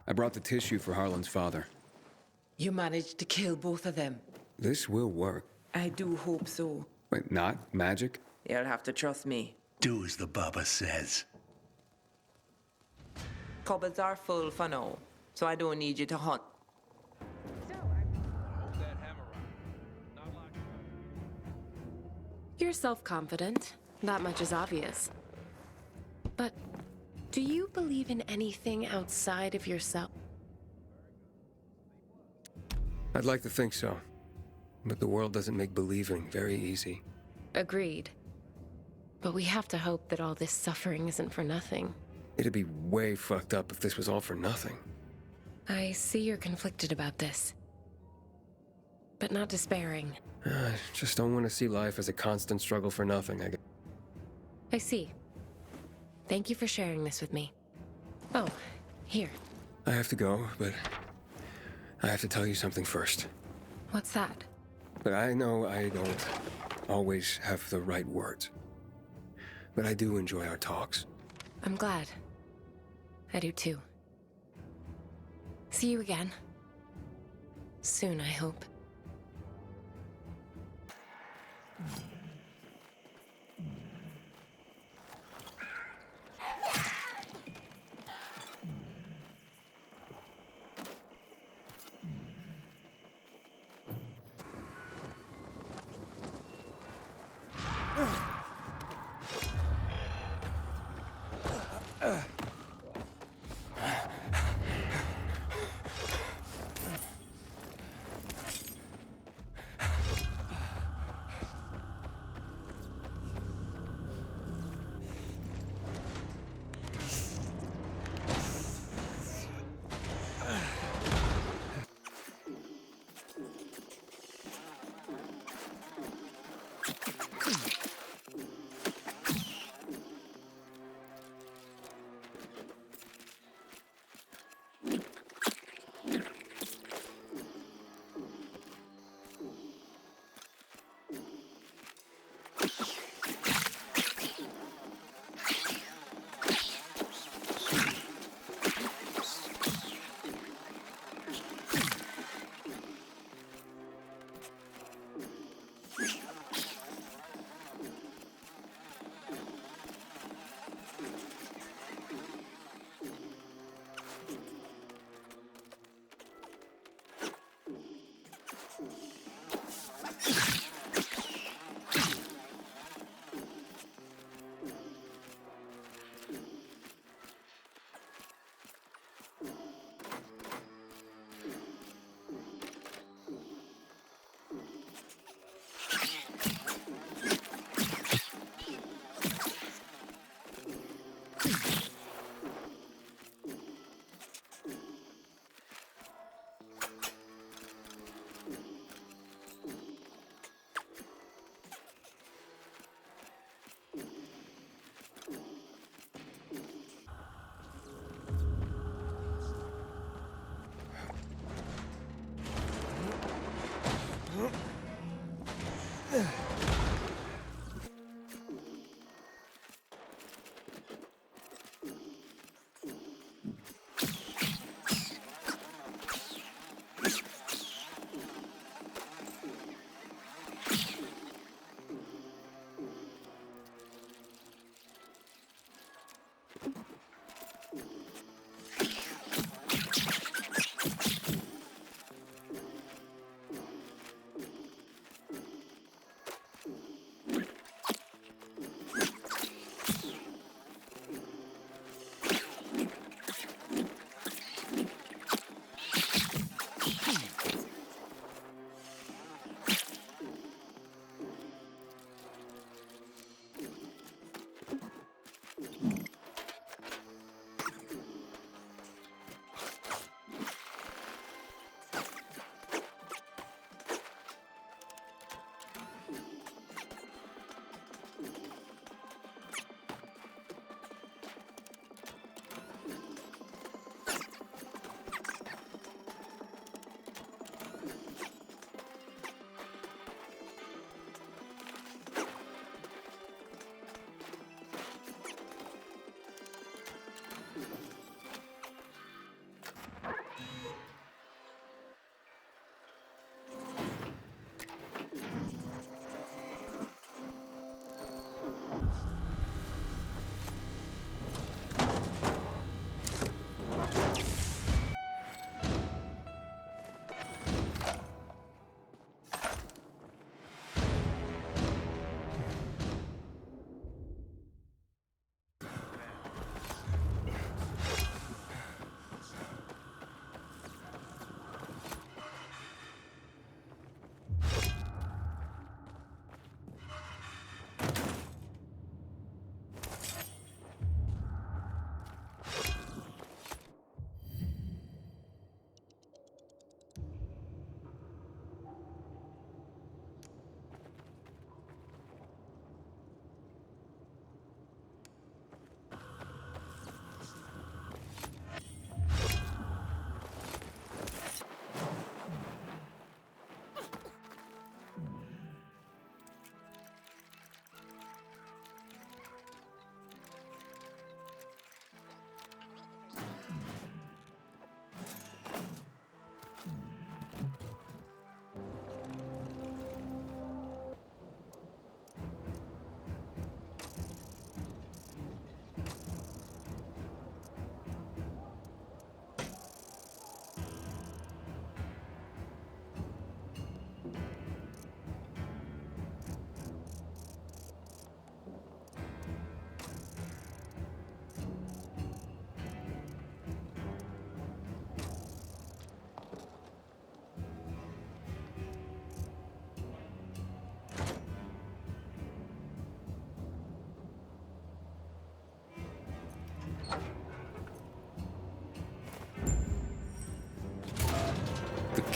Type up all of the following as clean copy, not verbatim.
I brought the tissue for Harlan's father. You managed to kill both of them. This will work. I do hope so. Wait, not magic? You'll have to trust me. Do as the Baba says. Cupboards are full for now, so I don't need you to hunt. You're self-confident. That much is obvious. But do you believe in anything outside of yourself? I'd like to think so. But the world doesn't make believing very easy. Agreed. But we have to hope that all this suffering isn't for nothing. It'd be way fucked up if this was all for nothing. I see you're conflicted about this. But not despairing. I just don't want to see life as a constant struggle for nothing, I guess. I see. Thank you for sharing this with me. Oh, here. I have to go, but I have to tell you something first. What's that? But I know I don't always have the right words. But I do enjoy our talks. I'm glad. I do too. See you again. Soon, I hope.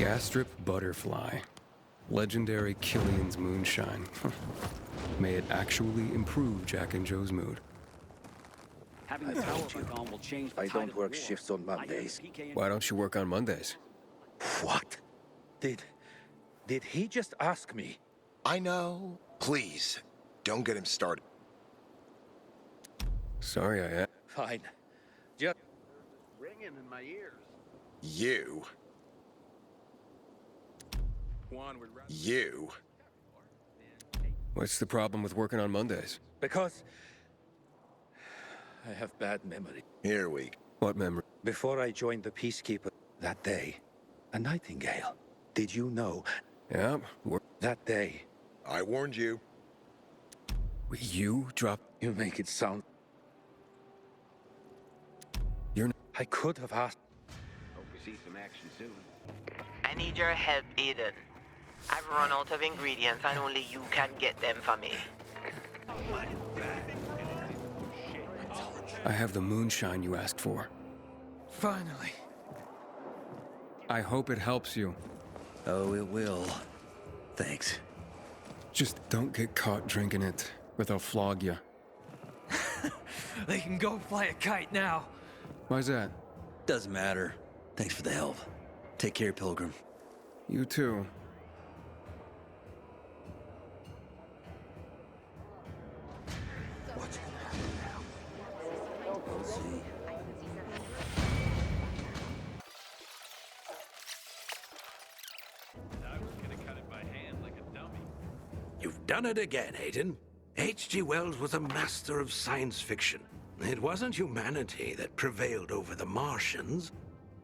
Gastrip Butterfly. Legendary Killian's Moonshine. May it actually improve Jack and Joe's mood. Having the power of Argon will change the I tide don't of work war. shifts on I hear Mondays. PK Why don't you work on Mondays? What? Did he just ask me? I know. Please, don't get him started. Sorry, I... Fine. Just ringing in my ears. You. You. What's the problem with working on Mondays? because I have bad memory. Here we. What memory? Before I joined the Peacekeeper that day, a nightingale. Did you know Yeah, that day? I warned you. you dropped... You make it sound. You're... I could have asked. Hope we see some action soon. I need your help, Aiden. I've run out of ingredients and only you can get them for me. I have the moonshine you asked for. Finally. I hope it helps you. Oh, it will. Thanks. Just don't get caught drinking it, or they'll flog you. They can go fly a kite now. Why's that? Doesn't matter. Thanks for the help. Take care, Pilgrim. You too. What's gonna happen now? We'll see. You've done it again, Aiden. H.G. Wells was a master of science fiction. It wasn't humanity that prevailed over the Martians,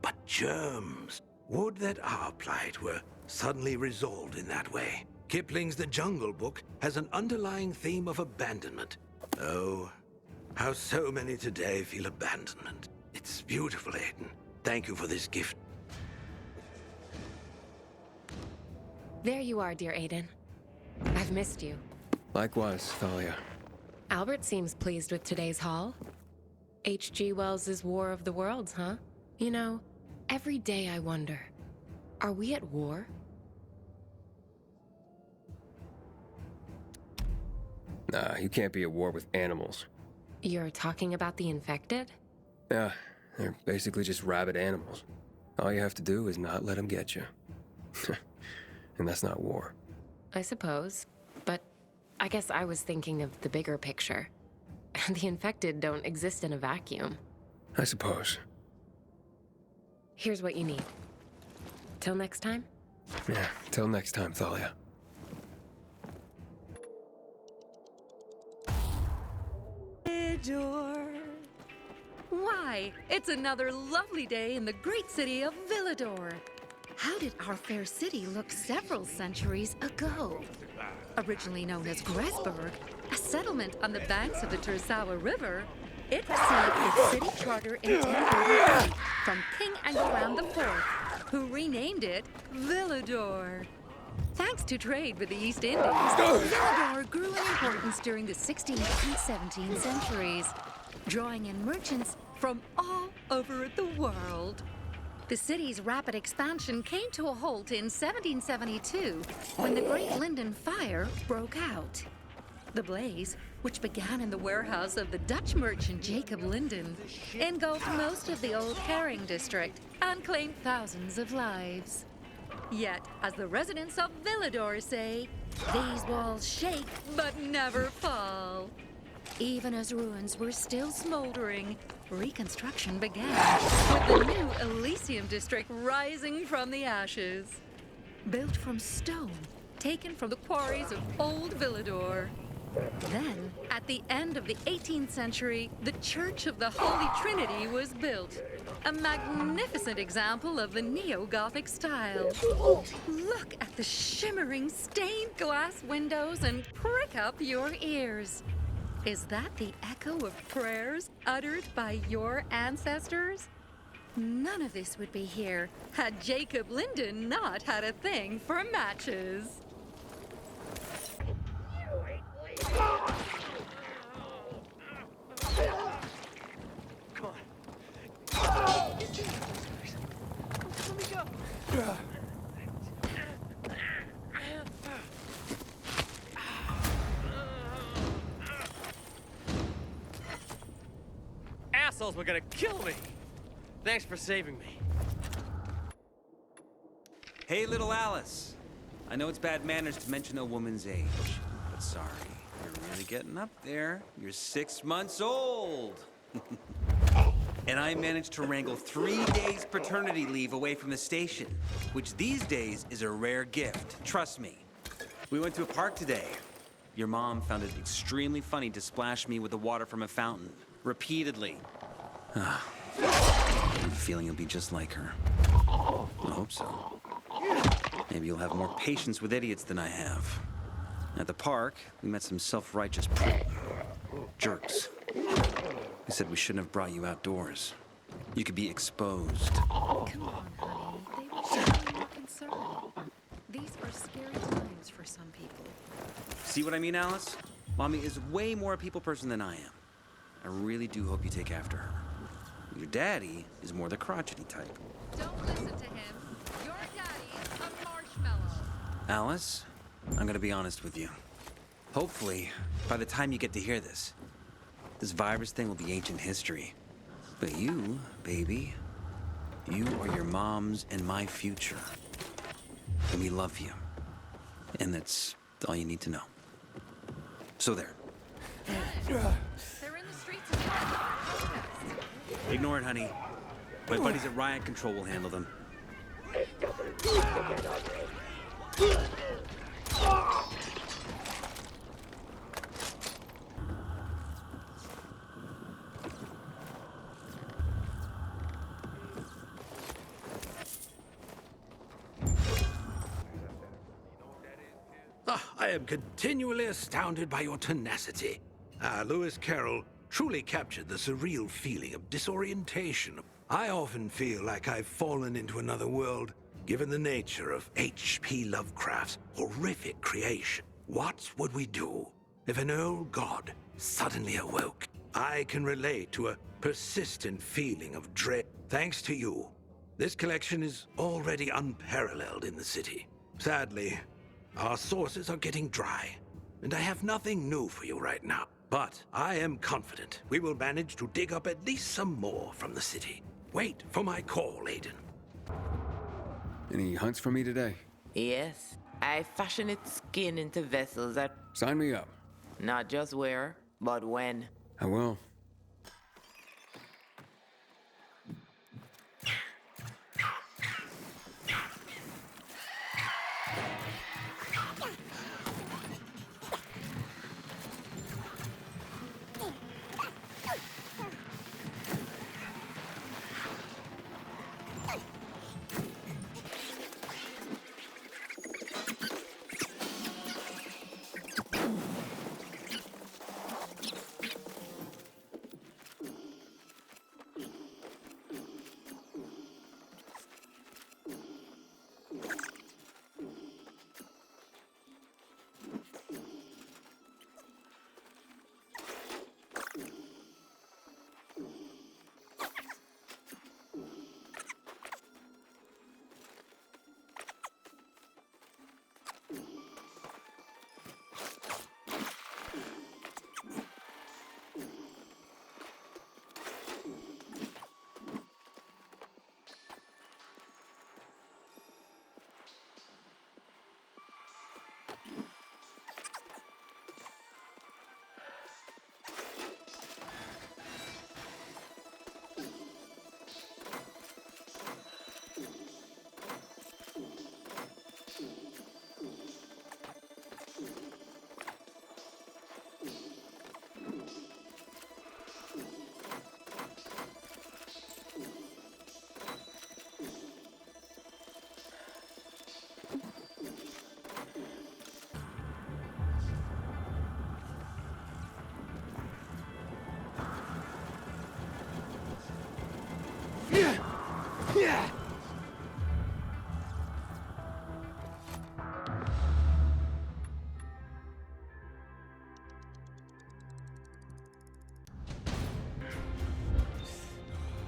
but germs. Would that our plight were suddenly resolved in that way. Kipling's The Jungle Book has an underlying theme of abandonment. Oh, how so many today feel abandonment. It's beautiful, Aiden. Thank you for this gift. There you are, dear Aiden. I've missed you. Likewise, Thalia. Albert seems pleased with today's haul. H.G. Wells' War of the Worlds, huh? You know, every day I wonder, are we at war? Nah, you can't be at war with animals. You're talking about the infected? Yeah, they're basically just rabid animals. All you have to do is not let them get you. And that's not war. I suppose. But I guess I was thinking of the bigger picture. The infected don't exist in a vacuum. I suppose. Here's what you need. Till next time? Yeah, till next time, Thalia. Why, it's another lovely day in the great city of Villador. How did our fair city look several centuries ago? Originally known as Gressburg, a settlement on the banks of the Tersawa River, it received its city charter in 1033 from King Angoran IV, who renamed it Villador. Thanks to trade with the East Indies, Villador grew in importance during the 16th and 17th centuries, drawing in merchants from all over the world. The city's rapid expansion came to a halt in 1772 when the Great Linden Fire broke out. The blaze, which began in the warehouse of the Dutch merchant Jacob Linden, engulfed most of the old herring district and claimed thousands of lives. Yet, as the residents of Villador say, these walls shake but never fall. Even as ruins were still smoldering, reconstruction began, with the new Elysium district rising from the ashes. Built from stone, taken from the quarries of old Villador. Then, at the end of the 18th century, the Church of the Holy Trinity was built, a magnificent example of the neo-Gothic style. Look at the shimmering stained glass windows and prick up your ears. Is that the echo of prayers uttered by your ancestors? None of this would be here had Jacob Linden not had a thing for matches. Come on. Let me go. assholes were gonna kill me. Thanks for saving me. Hey, little Alice. I know it's bad manners to mention a woman's age, but sorry, you're really getting up there. You're 6 months old. And I managed to wrangle 3 days paternity leave away from the station, which these days is a rare gift, trust me. We went to a park today. Your mom found it extremely funny to splash me with the water from a fountain, repeatedly. I have a feeling you'll be just like her. I hope so. Maybe you'll have more patience with idiots than I have. At the park, we met some self-righteous jerks. They said we shouldn't have brought you outdoors. You could be exposed. Come on, honey. They were showing your concern. These are scary times for some people. See what I mean, Alice? Mommy is way more a people person than I am. I really do hope you take after her. Your daddy is more the crotchety type. Don't listen to him. Your daddy's a marshmallow. Alice, I'm gonna be honest with you. Hopefully, by the time you get to hear this virus thing will be ancient history. But you, baby, you are your mom's and my future. And we love you. And that's all you need to know. So there. They're in the streets of protest. Ignore it, honey. My buddies at Riot Control will handle them. I am continually astounded by your tenacity. Lewis Carroll truly captured the surreal feeling of disorientation. I often feel like I've fallen into another world, given the nature of H.P. Lovecraft's horrific creation. What would we do if an old god suddenly awoke? I can relate to a persistent feeling of dread. Thanks to you, this collection is already unparalleled in the city. Sadly, our sources are getting dry, and I have nothing new for you right now. But I am confident we will manage to dig up at least some more from the city. Wait for my call, Aiden. Any hunts for me today? Yes, I fashion its skin into vessels that Sign me up. not just where, but when. I will. Yeah!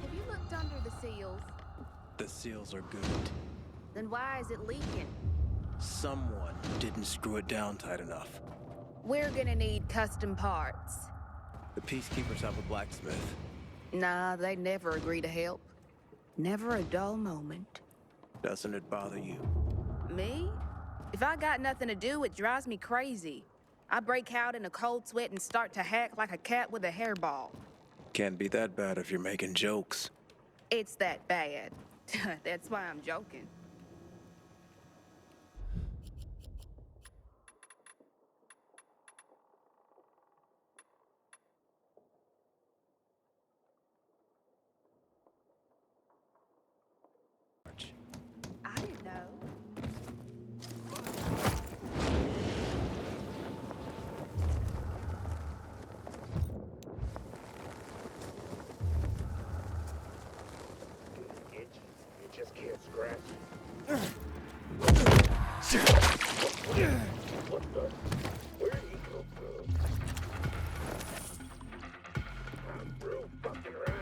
Have you looked under the seals? The seals are good. Then why is it leaking? Someone didn't screw it down tight enough. We're gonna need custom parts. The Peacekeepers have a blacksmith. Nah, they never agree to help. Never a dull moment. Doesn't it bother you? Me? If I got nothing to do, it drives me crazy. I break out in a cold sweat and start to hack like a cat with a hairball. Can't be that bad if you're making jokes. It's that bad. That's why I'm joking. I didn't know. You just can't scratch. What the? Where did he come from? I'm through fucking around.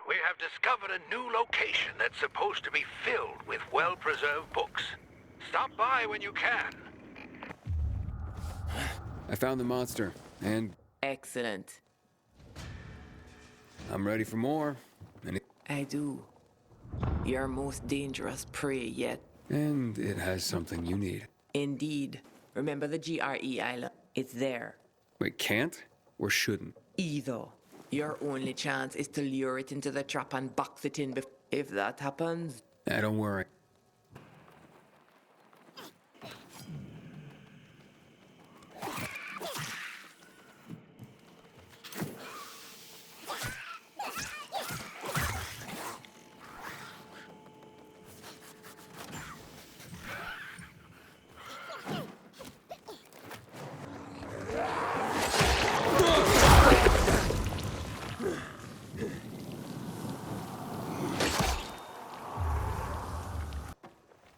We have discovered a new location that's supposed to be filled with well-preserved books. Stop by when you can. I found the monster, and Excellent. I'm ready for more. I do. Your most dangerous prey yet. And it has something you need. Indeed. Remember the GRE island? It's there. Wait, can't? Or shouldn't? Either. Your only chance is to lure it into the trap and box it in if that happens. Don't worry.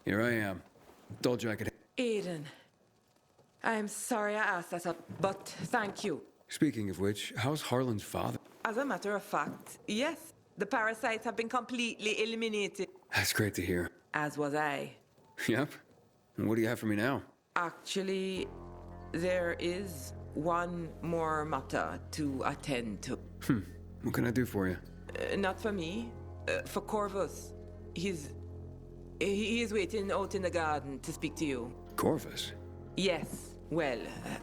Here I am. Told you I could. Aiden. I'm sorry I asked that, but thank you. Speaking of which, how's Harlan's father? As a matter of fact, yes, the parasites have been completely eliminated. That's great to hear. As was I. Yep. And what do you have for me now? Actually, there is one more matter to attend to. What can I do for you? Not for me, for Corvus. He is waiting out in the garden to speak to you. Corvus? Yes, well,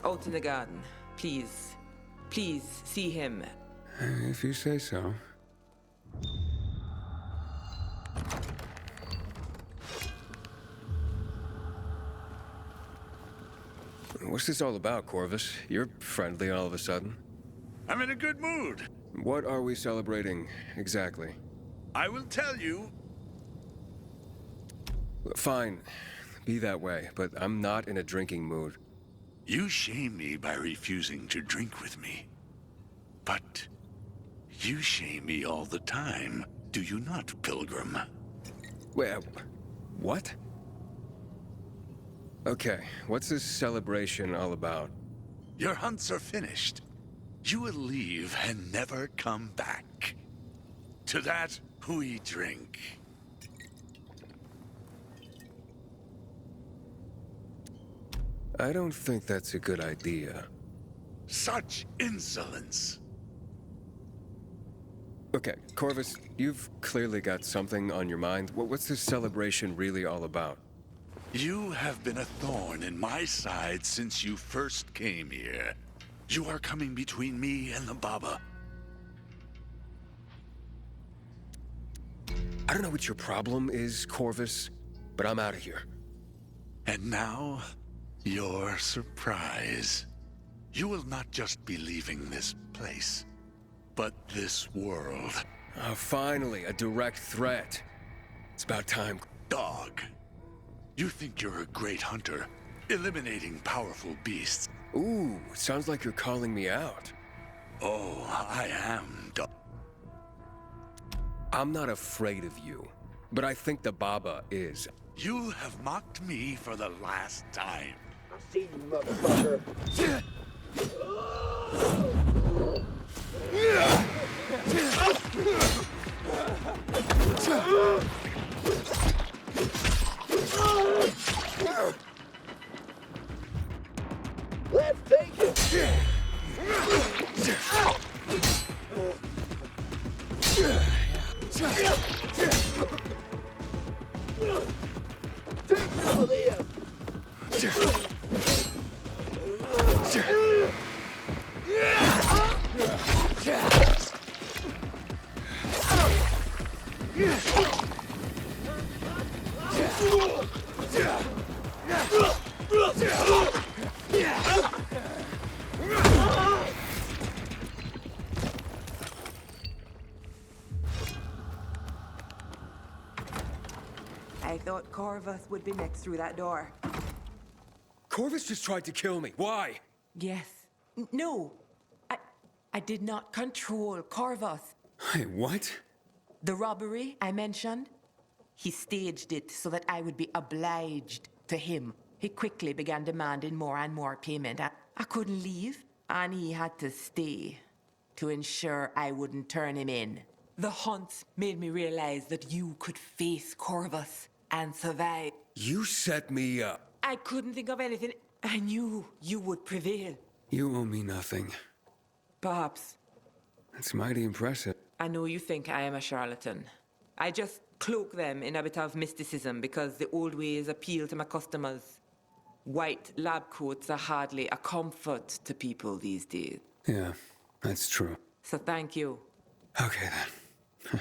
out in the garden. Please, please see him. If you say so. What's this all about, Corvus? You're friendly all of a sudden. I'm in a good mood. What are we celebrating, exactly? I will tell you. Fine. Be that way, but I'm not in a drinking mood. You shame me by refusing to drink with me. But You shame me all the time, do you not, Pilgrim? Wait, what? Okay, what's this celebration all about? Your hunts are finished. You will leave and never come back. To that, we drink. I don't think that's a good idea. Such insolence! Okay, Corvus, you've clearly got something on your mind. What's this celebration really all about? You have been a thorn in my side since you first came here. You are coming between me and the Baba. I don't know what your problem is, Corvus, but I'm out of here. And now, your surprise. You will not just be leaving this place, but this world. Oh, finally, a direct threat. It's about time. Dog. You think you're a great hunter, eliminating powerful beasts. Ooh, it sounds like you're calling me out. Oh, I am, dog. I'm not afraid of you, but I think the Baba is. You have mocked me for the last time. I see you, motherfucker. Let's take it! Take some of this! I thought Corvus would be next through that door. Corvus just tried to kill me. Why? Yes. No. I did not control Corvus. Hey, what? The robbery I mentioned, he staged it so that I would be obliged to him. He quickly began demanding more and more payment. I couldn't leave, and he had to stay to ensure I wouldn't turn him in. The hunts made me realize that you could face Corvus and survive. You set me up. I couldn't think of anything. I knew you would prevail. You owe me nothing. Perhaps. That's mighty impressive. I know you think I am a charlatan. I just cloak them in a bit of mysticism because the old ways appeal to my customers. White lab coats are hardly a comfort to people these days. Yeah, that's true. So thank you. Okay then.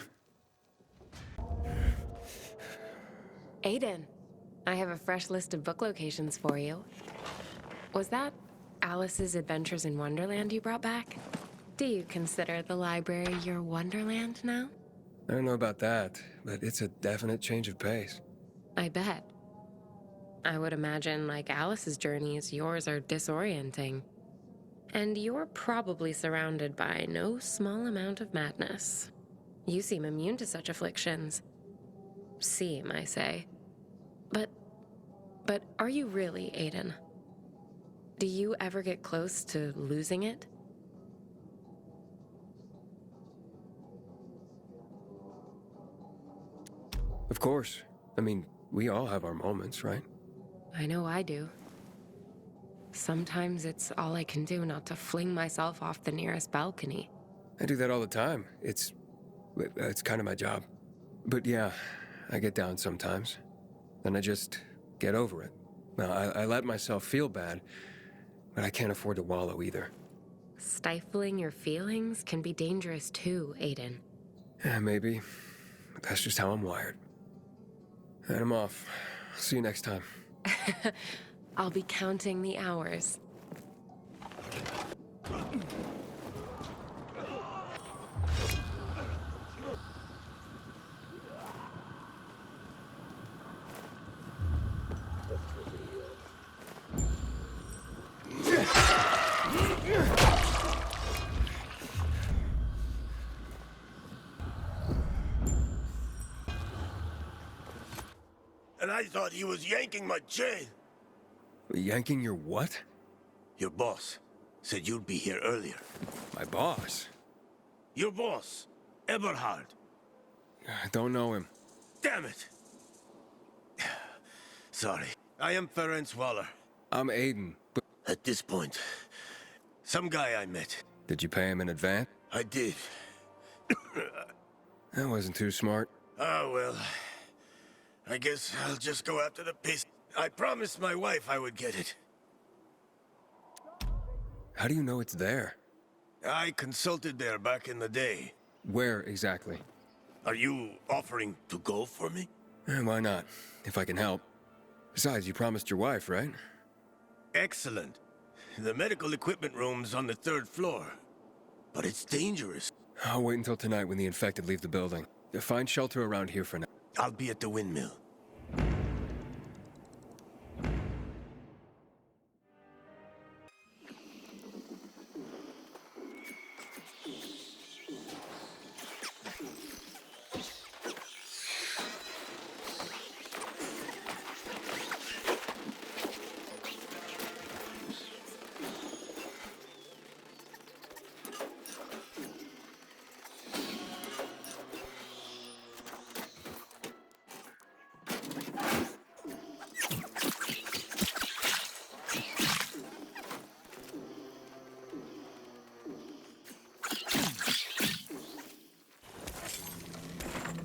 Aiden, I have a fresh list of book locations for you. Was that Alice's Adventures in Wonderland you brought back? Do you consider the library your Wonderland now? I don't know about that, but it's a definite change of pace. I bet. I would imagine, like Alice's journeys, yours are disorienting. And you're probably surrounded by no small amount of madness. You seem immune to such afflictions. Seem, I say. But are you really, Aiden? Do you ever get close to losing it? Of course. I mean, we all have our moments, right? I know I do. Sometimes it's all I can do not to fling myself off the nearest balcony. I do that all the time. It's kind of my job. But yeah, I get down sometimes. Then I just get over it. Now, I let myself feel bad, but I can't afford to wallow either. Stifling your feelings can be dangerous too, Aiden. Yeah, maybe. But that's just how I'm wired. And I'm off. See you next time. I'll be counting the hours. I thought he was yanking my chain. Yanking your what? Your boss said you'd be here earlier. My boss? Your boss, Eberhard. I don't know him. Damn it! Sorry. I am Ferenc Waller. I'm Aiden, but... At this point, some guy I met. Did you pay him in advance? I did. That wasn't too smart. Ah, well. I guess I'll just go after the piece. I promised my wife I would get it. How do you know it's there? I consulted there back in the day. Where exactly? Are you offering to go for me? Why not? If I can help. Besides, you promised your wife, right? Excellent. The medical equipment room's on the 3rd floor. But it's dangerous. I'll wait until tonight when the infected leave the building. Find shelter around here for now. I'll be at the windmill.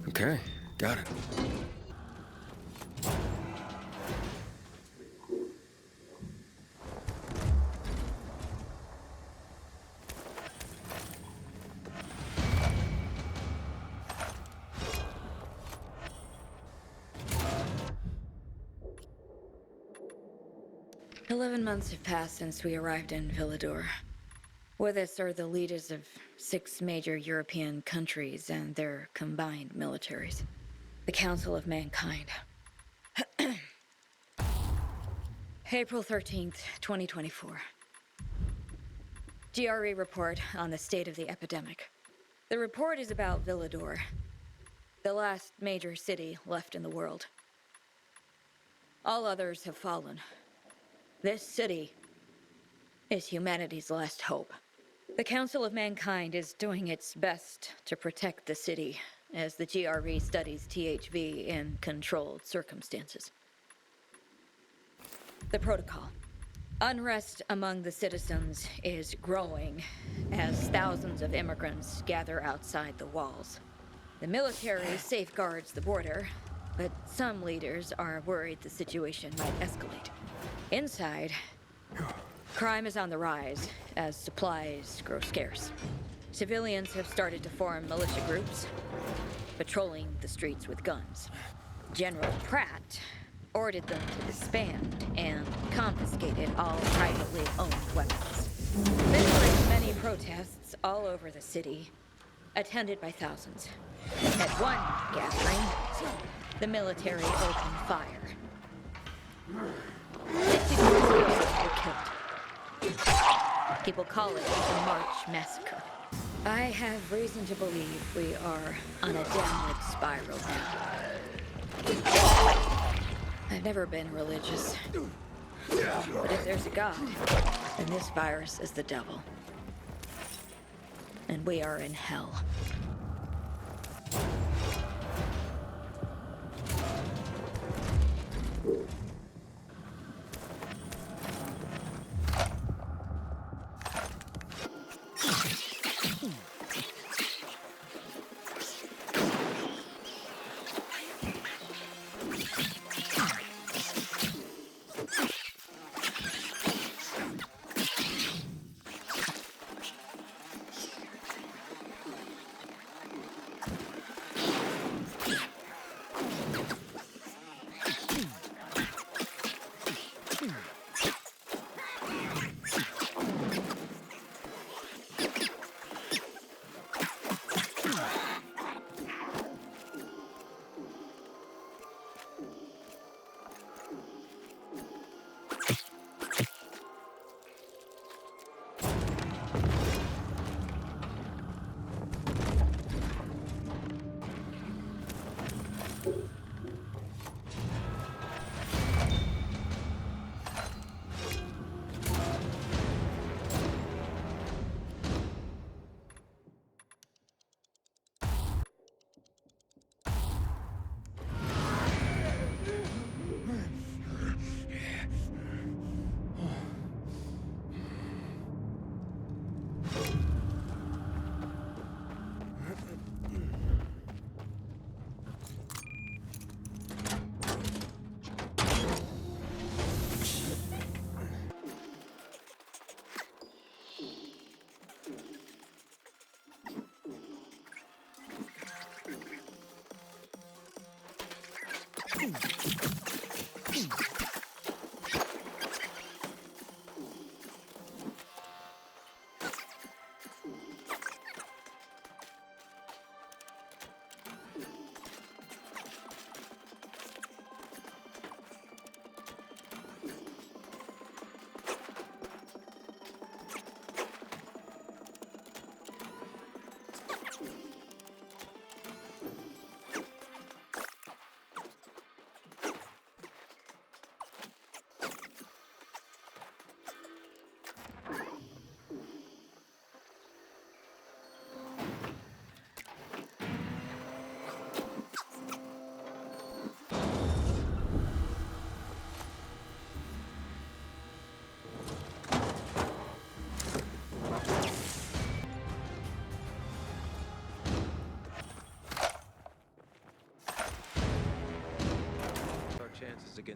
Okay, got it. "11 months have passed since we arrived in Villador. With us are the leaders of 6 major European countries and their combined militaries. The Council of Mankind. April 13th, 2024. GRE report on the state of the epidemic. The report is about Villador, the last major city left in the world. All others have fallen. This city is humanity's last hope. The Council of Mankind is doing its best to protect the city as the GRE studies THV in controlled circumstances. The protocol. Unrest among the citizens is growing as thousands of immigrants gather outside the walls. The military safeguards the border, but some leaders are worried the situation might escalate. Inside, crime is on the rise as supplies grow scarce. Civilians have started to form militia groups, patrolling the streets with guns. General Pratt ordered them to disband and confiscated all privately owned weapons. This led many protests all over the city, attended by thousands. At one gathering, the military opened fire. 62 civilians were killed. People call it the March Massacre. I have reason to believe we are on a downward spiral now. I've never been religious. But if there's a God, then this virus is the devil. And we are in hell.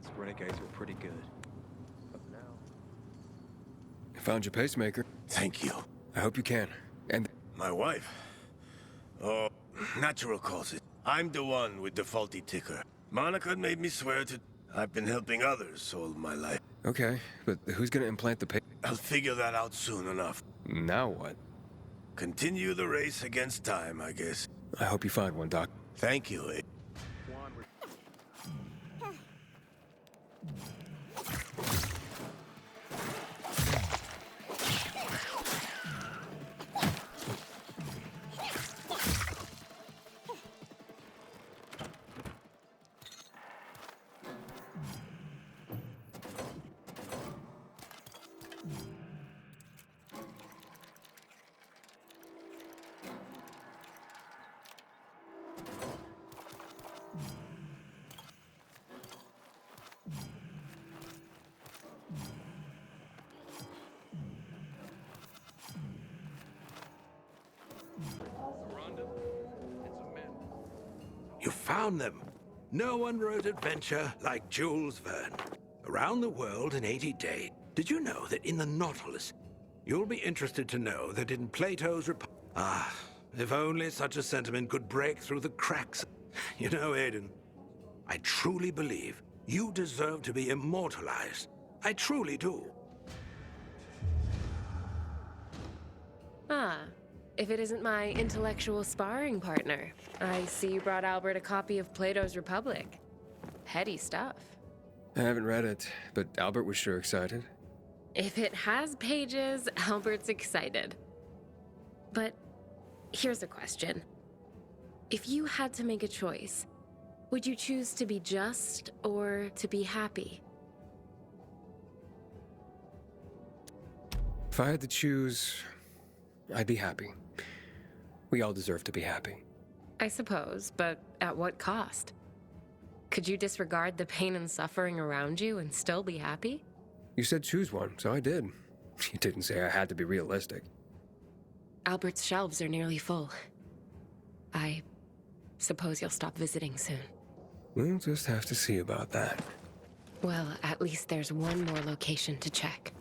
against renegades were pretty good. But now... I found your pacemaker. Thank you. I hope you can. And My wife? Oh, natural causes. I'm the one with the faulty ticker. Monica made me swear to... I've been helping others all my life. okay, but who's gonna implant the I'll figure that out soon enough. Now what? Continue the race against time, I guess. I hope you find one, Doc. Thank you, eh? You found them. No one wrote adventure like Jules Verne. Around the world in 80 days. Did you know that in the Nautilus, you'll be interested to know that in Plato's if only such a sentiment could break through the cracks. You know, Aiden, I truly believe you deserve to be immortalized. I truly do. Ah, if it isn't my intellectual sparring partner. I see you brought Albert a copy of Plato's Republic. Heady stuff. I haven't read it, but Albert was sure excited. If it has pages, Albert's excited. But here's a question. If you had to make a choice, would you choose to be just or to be happy? If I had to choose, I'd be happy. We all deserve to be happy. I suppose, but at what cost? Could you disregard the pain and suffering around you and still be happy? You said choose one, so I did. You didn't say I had to be realistic. Albert's shelves are nearly full. I suppose you'll stop visiting soon. We'll just have to see about that. Well, at least there's one more location to check.